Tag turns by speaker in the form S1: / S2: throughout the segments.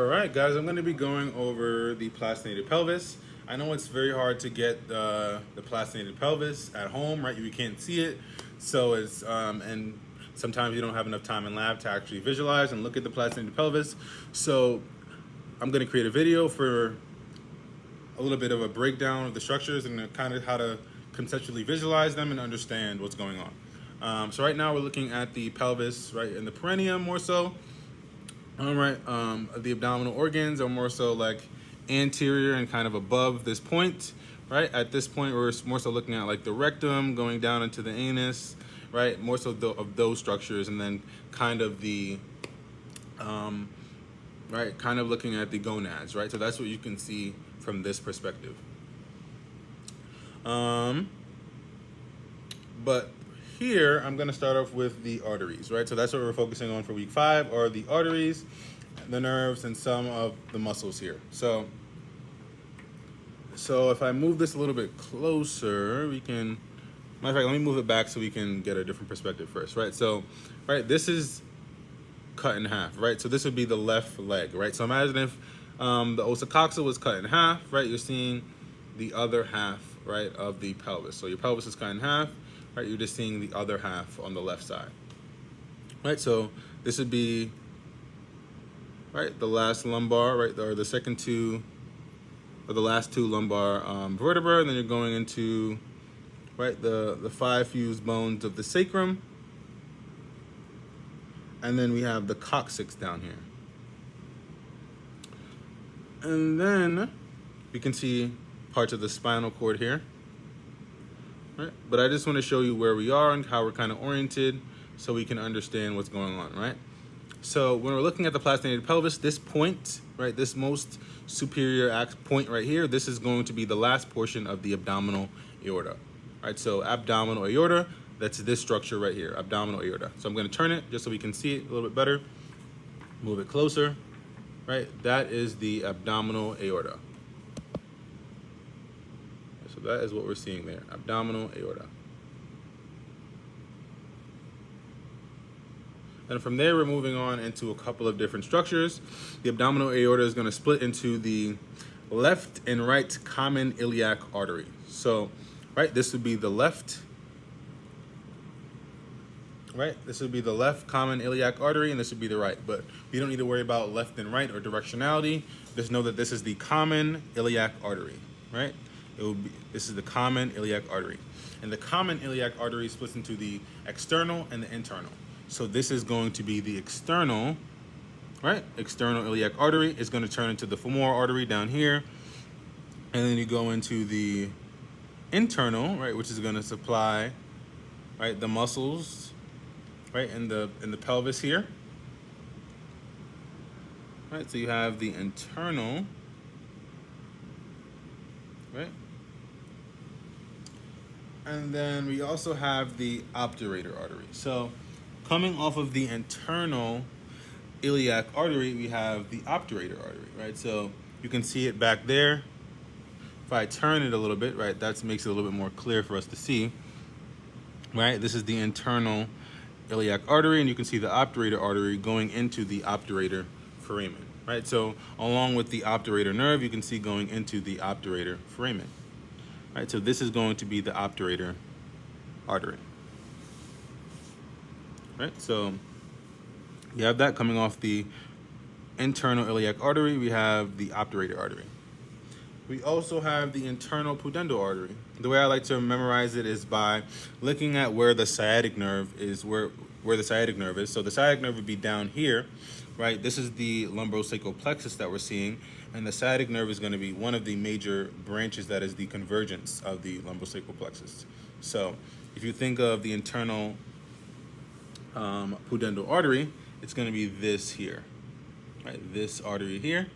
S1: All right, guys, I'm going to be going over the plastinated pelvis. I know it's very hard to get the plastinated pelvis at home, right? You can't see it, so and sometimes you don't have enough time in lab to actually visualize and look at the plastinated pelvis. So I'm going to create a video for a little bit of a breakdown of the structures and kind of how to conceptually visualize them and understand what's going on. So right now we're looking at the pelvis, right, and the perineum more so. All right, the abdominal organs are more so like anterior and kind of above this point, right? At this point, we're more so looking at like the rectum going down into the anus, right? More so of those structures, and then kind of the, right, kind of looking at the gonads, right? So that's what you can see from this perspective. But here, I'm gonna start off with the arteries, right? So that's what we're focusing on for week 5, are the arteries, the nerves, and some of the muscles here. So if I move this a little bit closer, we can, matter of fact, let me move it back so we can get a different perspective first, right? So, right, this is cut in half, right? So this would be the left leg, right? So imagine if the osa was cut in half, right? You're seeing the other half, right, of the pelvis. So your pelvis is cut in half, right? You're just seeing the other half on the left side, right? So this would be, right, the last lumbar, right, or the second two, or the last two lumbar vertebrae, and then you're going into, right, the 5 fused bones of the sacrum, and then we have the coccyx down here. And then we can see parts of the spinal cord here, right? But I just want to show you where we are and how we're kind of oriented so we can understand what's going on, right? So when we're looking at the plastinated pelvis, this point, right, this most superior point right here, this is going to be the last portion of the abdominal aorta, right? So abdominal aorta, that's this structure right here, abdominal aorta. So I'm going to turn it just so we can see it a little bit better. Move it closer, right? That is the abdominal aorta. So that is what we're seeing there, abdominal aorta. And from there, we're moving on into a couple of different structures. The abdominal aorta is going to split into the left and right common iliac artery. So, right, this would be the left, right? This would be the left common iliac artery, and this would be the right. But we don't need to worry about left and right or directionality. Just know that this is the common iliac artery, right? This is the common iliac artery. And the common iliac artery splits into the external and the internal. So this is going to be the external, right? External iliac artery is going to turn into the femoral artery down here. And then you go into the internal, right, which is going to supply, right, the muscles, right, in the pelvis here. Right, so you have the internal, right? And then we also have the obturator artery. So coming off of the internal iliac artery, we have the obturator artery, right? So you can see it back there. If I turn it a little bit, right, that makes it a little bit more clear for us to see, right? This is the internal iliac artery, and you can see the obturator artery going into the obturator foramen, right? So along with the obturator nerve, you can see going into the obturator foramen, right? So this is going to be the obturator artery. Right, so you have that coming off the internal iliac artery. We have the obturator artery. We also have the internal pudendal artery. The way I like to memorize it is by looking at where the sciatic nerve is, where the sciatic nerve is. So the sciatic nerve would be down here, right? This is the lumbosacral plexus that we're seeing, and the sciatic nerve is going to be one of the major branches that is the convergence of the lumbosacral plexus. So if you think of the internal pudendal artery, it's going to be this here, right? This artery here,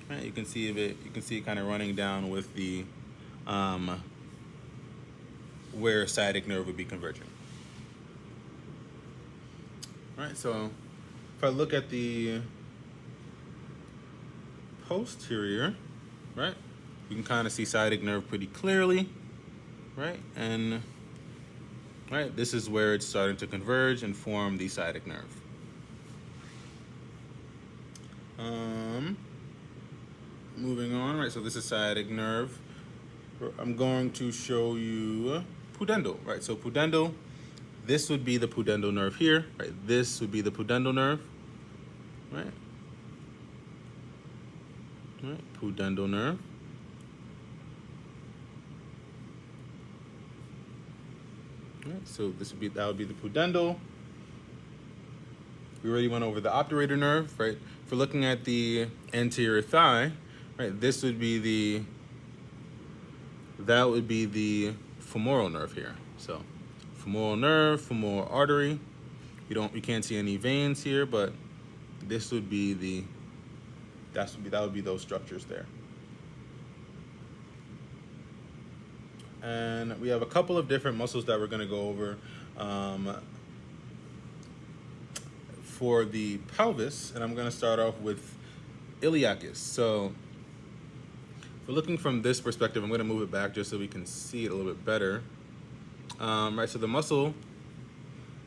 S1: right? You can see it. You can see it kind of running down with the where sciatic nerve would be converging. Right. So if I look at the posterior, right, you can kind of see sciatic nerve pretty clearly, right? And right, this is where it's starting to converge and form the sciatic nerve. moving on, right? So this is sciatic nerve. I'm going to show you pudendal, right? So pudendal, this would be the pudendal nerve here, right? This would be the pudendal nerve, right? Right, pudendal nerve. Right, so that would be the pudendal. We already went over the obturator nerve, right? If we're looking at the anterior thigh, right, that would be the femoral nerve here. So femoral nerve, femoral artery. You can't see any veins here, but this would be that would be those structures there. And we have a couple of different muscles that we're going to go over for the pelvis, and I'm going to start off with iliacus. So if we're looking from this perspective, I'm going to move it back just so we can see it a little bit better. Right, so the muscle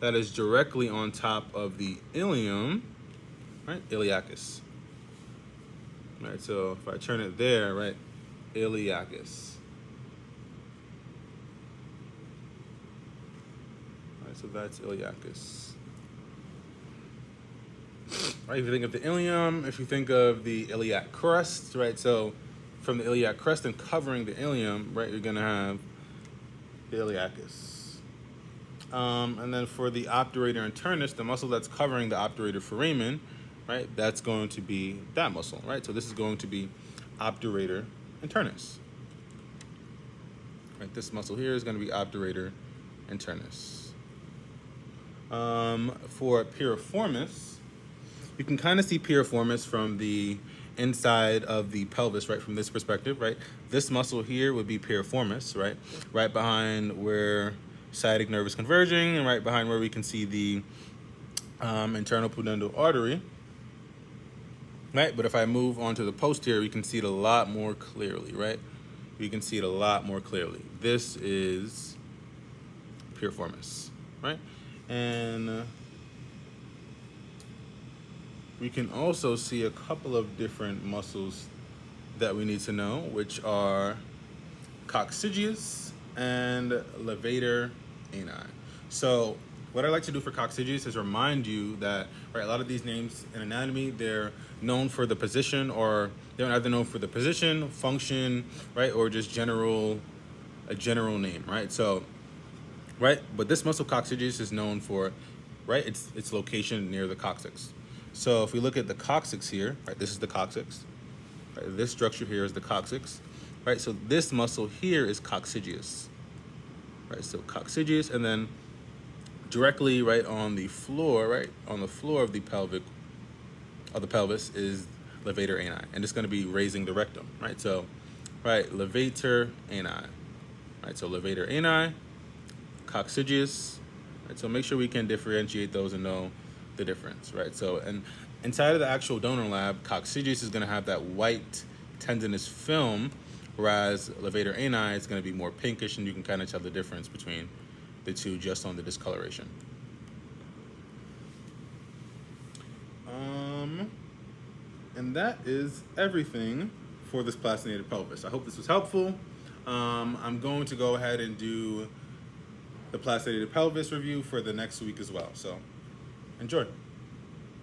S1: that is directly on top of the ilium, right, iliacus. Right, so if I turn it there, right, iliacus. Right, so that's iliacus. Right, if you think of the ilium, if you think of the iliac crest, right, so from the iliac crest and covering the ilium, right, you're gonna have the iliacus. And then for the obturator internus, the muscle that's covering the obturator foramen, right, that's going to be that muscle, right? So this is going to be obturator internus. Right, this muscle here is going to be obturator internus. For piriformis, you can kind of see piriformis from the inside of the pelvis, right, from this perspective, right? This muscle here would be piriformis, right? Right behind where sciatic nerve is converging and right behind where we can see the internal pudendal artery, right? But if I move on to the posterior, we can see it a lot more clearly, right? We can see it a lot more clearly. This is piriformis, right? And we can also see a couple of different muscles that we need to know, which are coccygeus and levator ani. So what I like to do for coccygeus is remind you that, right, a lot of these names in anatomy, they're known for the position, or they're either known for the position, function, right, or just a general name, right? So, right, but this muscle coccygeus is known for, right, its location near the coccyx. So if we look at the coccyx here, right, this is the coccyx. Right, this structure here is the coccyx, right? So this muscle here is coccygeus, right? So coccygeus, and then directly right on the floor, right, on the floor of the pelvis is levator ani, and it's going to be raising the rectum, right? So, right, levator ani, right? So levator ani, coccygeus, right? So make sure we can differentiate those and know the difference, right? So, and inside of the actual donor lab, coccygeus is going to have that white tendinous film, whereas levator ani is going to be more pinkish, and you can kind of tell the difference between the two just on the discoloration. And that is everything for this plastinated pelvis. I hope this was helpful. I'm going to go ahead and do the plastinated pelvis review for the next week as well. So enjoy.